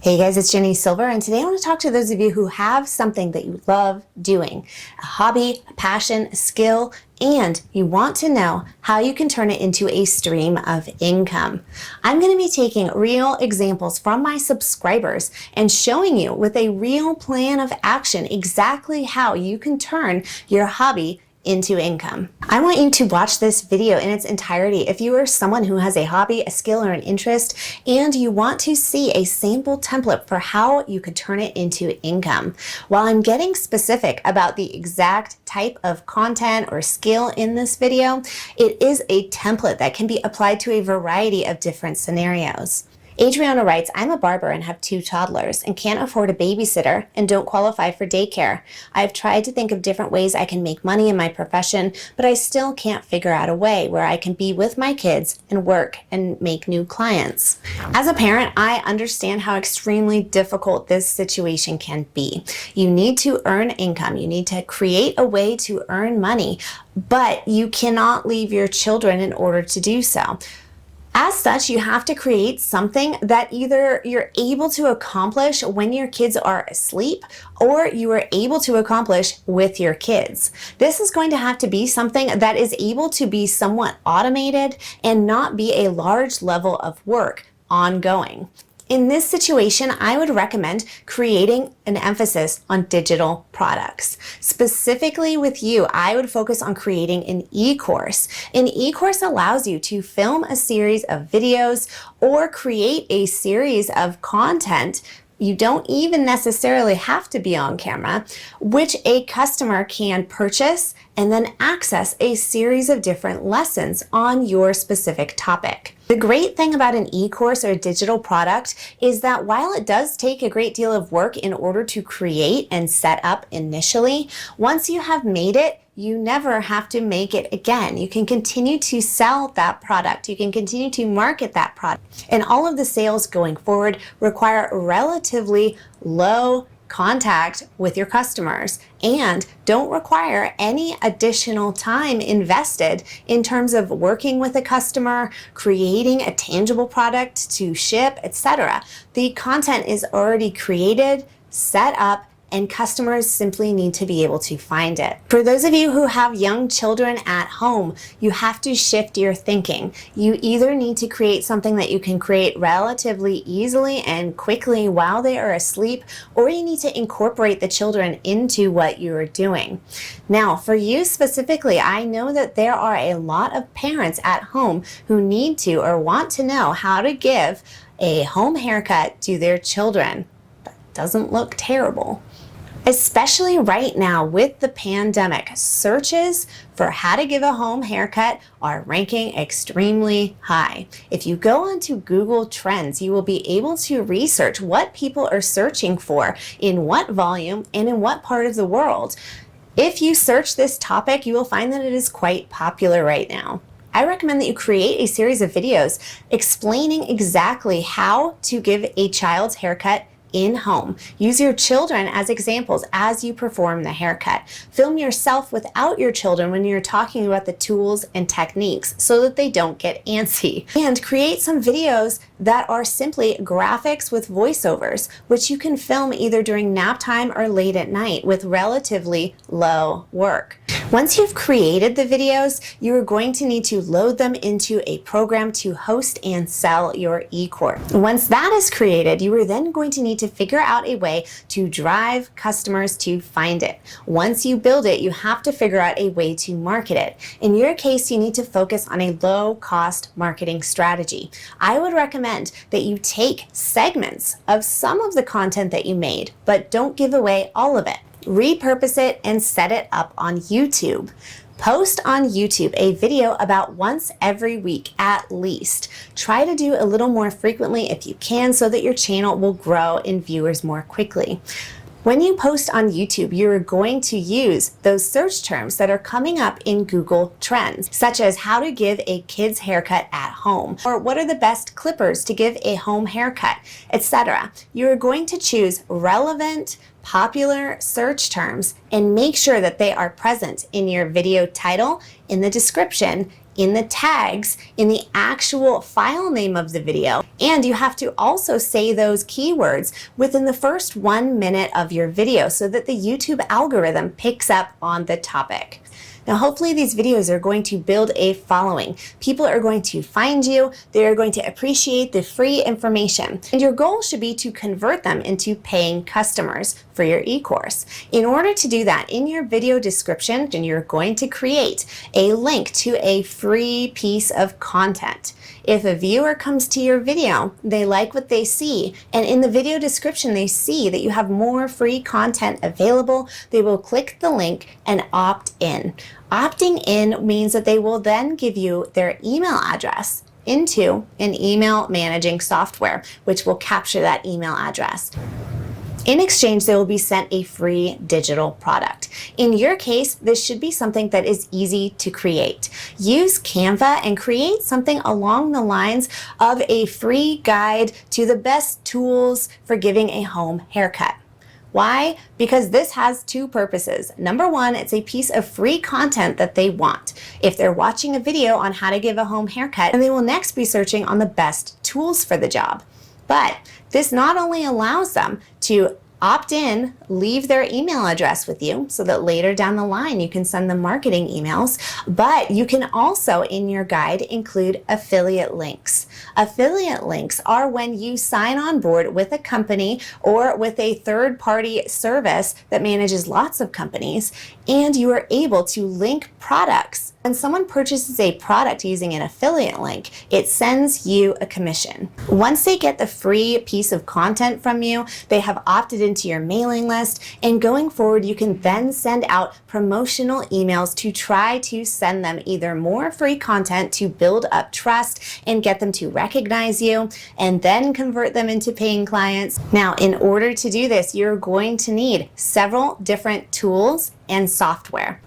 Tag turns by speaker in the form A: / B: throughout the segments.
A: Hey guys, it's Ginny Silver, and today I want to talk to those of you who have something that you love doing, a hobby, a passion, a skill, and you want to know how you can turn it into a stream of income. I'm going to be taking real examples from my subscribers and showing you with a real plan of action exactly how you can turn your hobby into income. I want you to watch this video in its entirety if you are someone who has a hobby, a skill, or an interest, and you want to see a sample template for how you could turn it into income. While I'm getting specific about the exact type of content or skill in this video, it is a template that can be applied to a variety of different scenarios. Adriana writes, I'm a barber and have 2 toddlers and can't afford a babysitter and don't qualify for daycare. I've tried to think of different ways I can make money in my profession, but I still can't figure out a way where I can be with my kids and work and make new clients. As a parent, I understand how extremely difficult this situation can be. You need to earn income. You need to create a way to earn money, but you cannot leave your children in order to do so. As such, you have to create something that either you're able to accomplish when your kids are asleep or you are able to accomplish with your kids. This is going to have to be something that is able to be somewhat automated and not be a large level of work ongoing. In this situation, I would recommend creating an emphasis on digital products. Specifically with you, I would focus on creating an e-course. An e-course allows you to film a series of videos or create a series of content. You don't even necessarily have to be on camera, which a customer can purchase and then access a series of different lessons on your specific topic. The great thing about an e-course or a digital product is that while it does take a great deal of work in order to create and set up initially, once you have made it, you never have to make it again. You can continue to sell that product. You can continue to market that product. And all of the sales going forward require relatively low contact with your customers and don't require any additional time invested in terms of working with a customer, creating a tangible product to ship, etc. The content is already created, set up, and customers simply need to be able to find it. For those of you who have young children at home, you have to shift your thinking. You either need to create something that you can create relatively easily and quickly while they are asleep, or you need to incorporate the children into what you are doing. Now, for you specifically, I know that there are a lot of parents at home who need to or want to know how to give a home haircut to their children. That doesn't look terrible. Especially right now with the pandemic, searches for how to give a home haircut are ranking extremely high. If you go onto Google Trends, you will be able to research what people are searching for, in what volume, and in what part of the world. If you search this topic, you will find that it is quite popular right now. I recommend that you create a series of videos explaining exactly how to give a child's haircut in home. Use your children as examples as you perform the haircut. Film yourself without your children when you're talking about the tools and techniques so that they don't get antsy. And create some videos that are simply graphics with voiceovers, which you can film either during nap time or late at night with relatively low work. Once you've created the videos, you are going to need to load them into a program to host and sell your e-course. Once that is created, you are then going to need to figure out a way to drive customers to find it. Once you build it, you have to figure out a way to market it. In your case, you need to focus on a low-cost marketing strategy. I would recommend that you take segments of some of the content that you made, but don't give away all of it. Repurpose it and set it up on YouTube. Post on YouTube a video about once every week at least. Try to do a little more frequently if you can so that your channel will grow in viewers more quickly. When you post on YouTube, you're going to use those search terms that are coming up in Google Trends, such as how to give a kid's haircut at home, or what are the best clippers to give a home haircut, etc. You're going to choose relevant, popular search terms and make sure that they are present in your video title, in the description, in the tags, in the actual file name of the video, and you have to also say those keywords within the first 1 minute of your video so that the YouTube algorithm picks up on the topic. Now, hopefully these videos are going to build a following. People are going to find you, they are going to appreciate the free information, and your goal should be to convert them into paying customers for your e-course. In order to do that, in your video description, you're going to create a link to a free piece of content. If a viewer comes to your video, they like what they see, and in the video description they see that you have more free content available, they will click the link and opt in. Opting in means that they will then give you their email address into an email managing software, which will capture that email address. In exchange, they will be sent a free digital product. In your case, this should be something that is easy to create. Use Canva and create something along the lines of a free guide to the best tools for giving a home haircut. Why? Because this has two purposes. Number one, it's a piece of free content that they want. If they're watching a video on how to give a home haircut, and they will next be searching on the best tools for the job. But this not only allows them to opt in, leave their email address with you so that later down the line you can send them marketing emails, but you can also in your guide include affiliate links. Affiliate links are when you sign on board with a company or with a third-party service that manages lots of companies, and you are able to link products. When someone purchases a product using an affiliate link, it sends you a commission. Once they get the free piece of content from you, they have opted into your mailing list, and going forward, you can then send out promotional emails to try to send them either more free content to build up trust and get them to recognize you, and then convert them into paying clients. Now, in order to do this, you're going to need several different tools and software.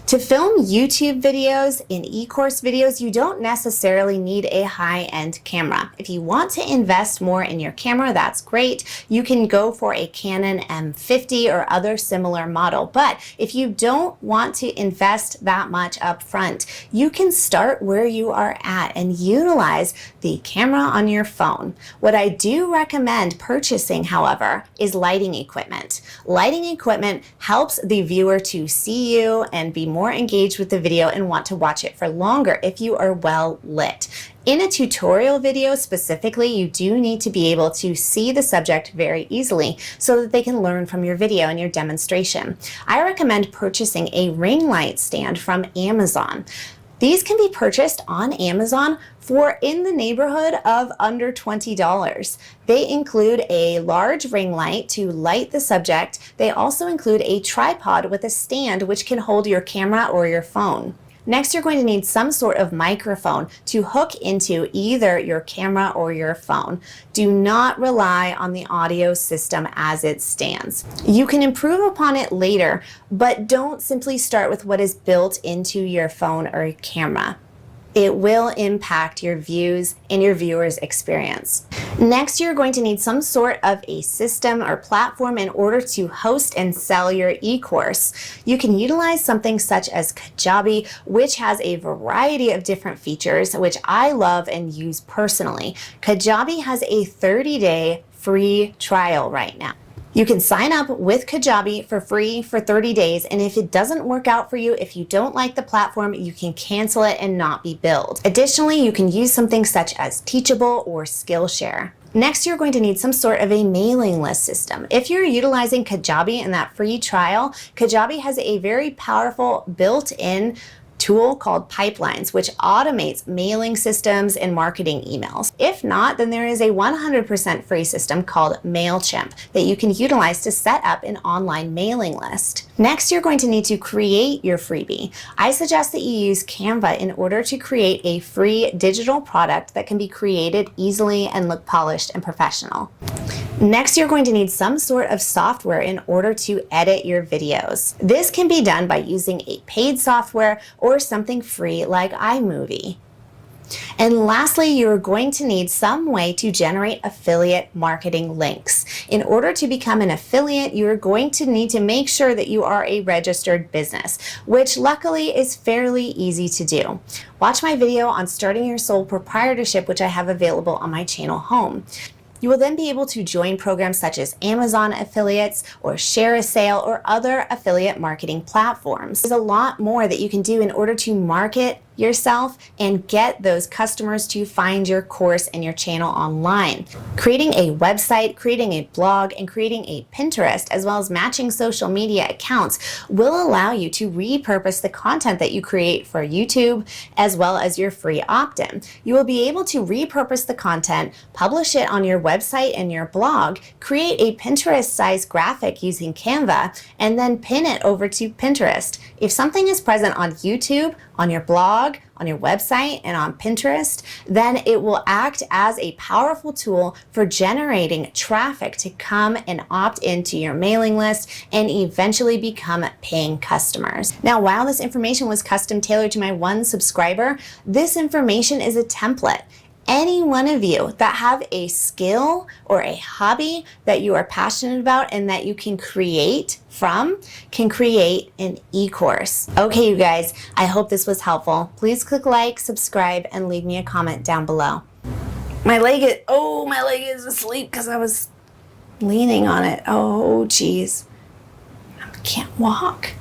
A: To film YouTube videos and e-course videos, you don't necessarily need a high-end camera. If you want to invest more in your camera, that's great. You can go for a Canon M50 or other similar model. But if you don't want to invest that much up front, you can start where you are at and utilize the camera on your phone. What I do recommend purchasing, however, is lighting equipment. Lighting equipment helps the viewer to see you and be more engaged with the video and want to watch it for longer if you are well lit. In a tutorial video specifically, you do need to be able to see the subject very easily so that they can learn from your video and your demonstration. I recommend purchasing a ring light stand from Amazon. These can be purchased on Amazon for in the neighborhood of under $20. They include a large ring light to light the subject. They also include a tripod with a stand which can hold your camera or your phone. Next, you're going to need some sort of microphone to hook into either your camera or your phone. Do not rely on the audio system as it stands. You can improve upon it later, but don't simply start with what is built into your phone or camera. It will impact your views and your viewers' experience. Next, you're going to need some sort of a system or platform in order to host and sell your e-course. You can utilize something such as Kajabi, which has a variety of different features, which I love and use personally. Kajabi has a 30-day free trial right now. You can sign up with Kajabi for free for 30 days, and if it doesn't work out for you, if you don't like the platform, you can cancel it and not be billed. Additionally, you can use something such as Teachable or Skillshare. Next, you're going to need some sort of a mailing list system. If you're utilizing Kajabi in that free trial, Kajabi has a very powerful built-in tool called Pipelines, which automates mailing systems and marketing emails. If not, then there is a 100% free system called MailChimp that you can utilize to set up an online mailing list. Next, you're going to need to create your freebie. I suggest that you use Canva in order to create a free digital product that can be created easily and look polished and professional. Next, you're going to need some sort of software in order to edit your videos. This can be done by using a paid software or something free like iMovie. And lastly, you're going to need some way to generate affiliate marketing links. In order to become an affiliate, you're going to need to make sure that you are a registered business, which luckily is fairly easy to do. Watch my video on starting your sole proprietorship, which I have available on my channel home. You will then be able to join programs such as Amazon affiliates or Share a Sale or other affiliate marketing platforms. There's a lot more that you can do in order to market yourself and get those customers to find your course and your channel online. Creating a website, creating a blog, and creating a Pinterest, as well as matching social media accounts, will allow you to repurpose the content that you create for YouTube, as well as your free opt-in. You will be able to repurpose the content, publish it on your website and your blog, create a Pinterest-sized graphic using Canva, and then pin it over to Pinterest. If something is present on YouTube, on your blog, on your website, and on Pinterest, then it will act as a powerful tool for generating traffic to come and opt into your mailing list and eventually become paying customers. Now, while this information was custom tailored to my one subscriber, this information is a template. Any one of you that have a skill or a hobby that you are passionate about and that you can create from can create an e-course. Okay, you guys, I hope this was helpful. Please click like, subscribe, and leave me a comment down below. My leg is asleep because I was leaning on it. Oh, geez. I can't walk.